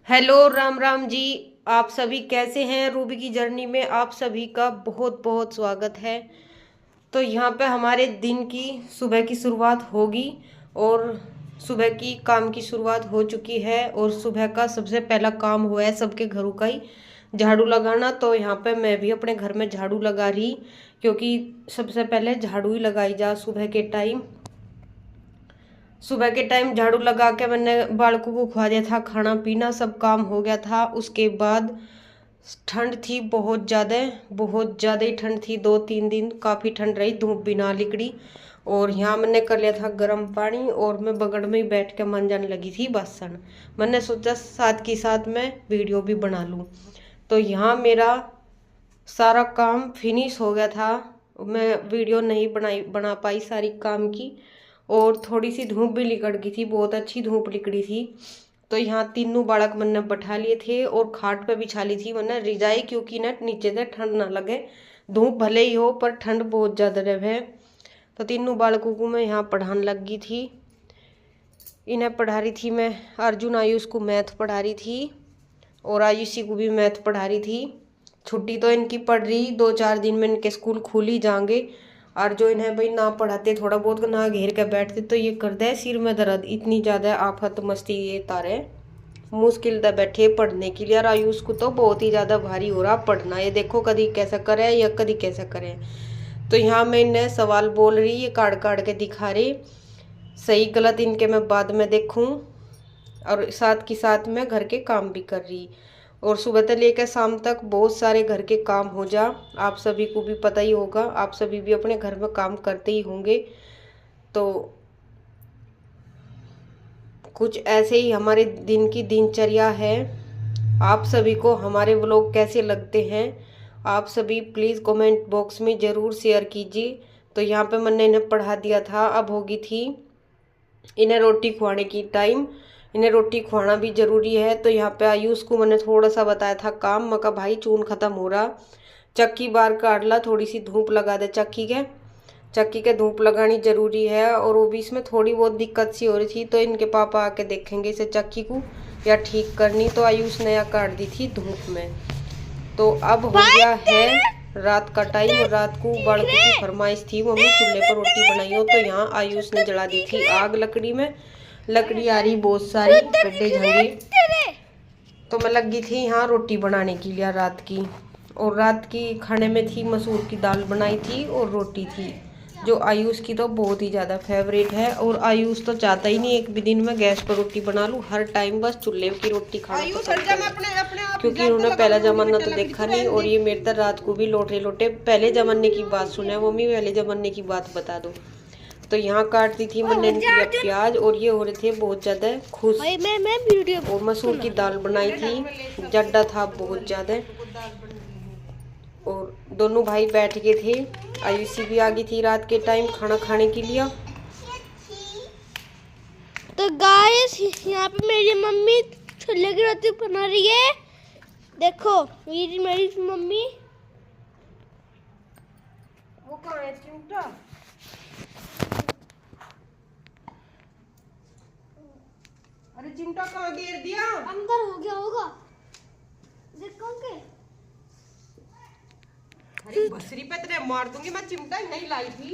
Hello Ram Ram ji. आप सभी कैसे हैं? रूबी की जर्नी में आप सभी का बहुत बहुत स्वागत है। तो यहाँ पे हमारे दिन की सुबह की शुरुआत होगी और सुबह की काम की शुरुआत हो चुकी है और सुबह का सबसे पहला काम हुआ है सबके घरों का ही झाड़ू लगाना। तो यहाँ पे मैं भी अपने घर में झाड़ू लगा रही, क्योंकि सबसे पहले झाड़ू ही लगाई जा सुबह के टाइम। सुबह के टाइम झाड़ू लगा के मैंने बालकों को खुआ दिया था, खाना पीना सब काम हो गया था। उसके बाद ठंड थी बहुत ज़्यादा ही ठंड थी। 2-3 दिन काफ़ी ठंड रही, धूप भी ना निकली। और यहाँ मैंने कर लिया था गर्म पानी और मैं बगड़ में ही बैठ के मंजन लगी थी बर्तन। मैंने सोचा साथ के साथ मैं वीडियो भी बना लूँ। तो यहाँ मेरा सारा काम फिनिश हो गया था। मैं वीडियो नहीं बना पाई सारी काम की, और थोड़ी सी धूप भी निकल गई थी, बहुत अच्छी धूप निकली थी। तो यहाँ तीनों बालक मैंने बैठा लिए थे और खाट पे बिछा ली थी मैंने रिजाई, क्योंकि ना नीचे से ठंड ना लगे। धूप भले ही हो पर ठंड बहुत ज़्यादा रहे। तो तीनों बालकों को मैं यहाँ पढ़ाने लग गई थी। इन्हें पढ़ा रही थी मैं, अर्जुन आयुष को मैथ पढ़ा रही थी और आयुषी को भी मैथ पढ़ा रही थी। छुट्टी तो इनकी पड़ रही, 2-4 दिन में इनके स्कूल खुल ही जाएंगे। और जो इन्हें भाई ना पढ़ाते थोड़ा बहुत ना घेर के बैठते तो ये करता है सिर में दर्द, इतनी ज़्यादा आफत मस्ती ये तारे मुश्किल से बैठे पढ़ने के लिए। और आयुष को तो बहुत ही ज़्यादा भारी हो रहा पढ़ना, ये देखो कभी कैसा करे या कभी कैसा करे। तो यहाँ मैं इन्हें सवाल बोल रही, ये काट काट के दिखा रही, सही गलत इनके मैं बाद में देखूँ। और साथ के साथ मैं घर के काम भी कर रही। और सुबह से लेकर शाम तक बहुत सारे घर के काम हो जा, आप सभी को भी पता ही होगा, आप सभी भी अपने घर में काम करते ही होंगे। तो कुछ ऐसे ही हमारे दिन की दिनचर्या है। आप सभी को हमारे व्लॉग कैसे लगते हैं आप सभी प्लीज़ कमेंट बॉक्स में ज़रूर शेयर कीजिए। तो यहाँ पे मैंने इन्हें पढ़ा दिया था, अब होगी थी इन्हें रोटी खुआने की टाइम। इन्हें रोटी खुआना भी ज़रूरी है। तो यहाँ पे आयुष को मैंने थोड़ा सा बताया था काम, मैं कहा भाई चून ख़त्म हो रहा, चक्की बार काट ला, थोड़ी सी धूप लगा दे चक्की के धूप लगानी ज़रूरी है। और वो भी इसमें थोड़ी बहुत दिक्कत सी हो रही थी, तो इनके पापा आके देखेंगे इसे चक्की को या ठीक करनी। तो आयुष नया काट दी थी धूप में। तो अब हो गया है रात का टाइम और रात को बालकों की फरमाइश थी मम्मी चूल्हे पर रोटी बनाई हो। तो यहाँ आयुष ने जला दी थी आग लकड़ी में, लकड़ी आ रही बहुत सारी गड्ढे झंगे। तो मैं लगी थी यहाँ रोटी बनाने के लिए रात की। और रात की खाने में थी मसूर की दाल बनाई थी और रोटी थी, जो आयुष की तो बहुत ही ज़्यादा फेवरेट है। और आयुष तो चाहता ही नहीं एक भी दिन में गैस पर रोटी बना लूँ, हर टाइम बस चूल्हे की रोटी खाना पसंद है, क्योंकि उन्होंने पहला जमाना तो देखा नहीं। और ये मेरे तरह रात को भी लोटे लोटे पहले जमाने की बात सुने, मम्मी पहले जमाने की बात बता दो। तो यहाँ काटती थी मैंने इनकी प्याज, और ये हो रहे थे बहुत ज़्यादा खुश। और मसूर की दाल बनाई थी, जड्डा था बहुत ज़्यादा। और दोनों भाई बैठ गए थे, आयुषी भी आ गई थी रात के टाइम खाना खाने के लिए। तो गाइस यहाँ पे मेरी मम्मी छोले की रोटी बना रही है, देखो मेरी मम्मी। वो कहाँ है चिमटा? अरे चिमटा कहाँ गिर दिया? अंदर हो गया होगा, देखोगे। अरे बसरी पे तेरे मार दूंगी मैं, चिमटा नहीं लाई थी।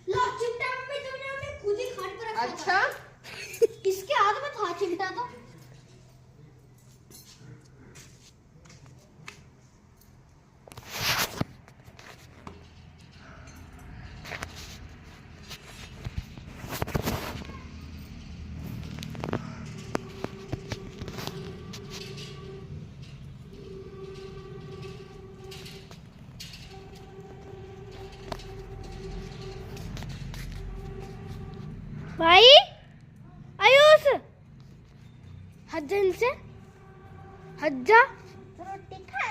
लो चिमटा मम्मी तुमने खुद ही खाट पर रखा। अच्छा किसके हाथ में था चिमटा? तो भाई आयुष हज्जा इनसे, हज्जा रोटी खा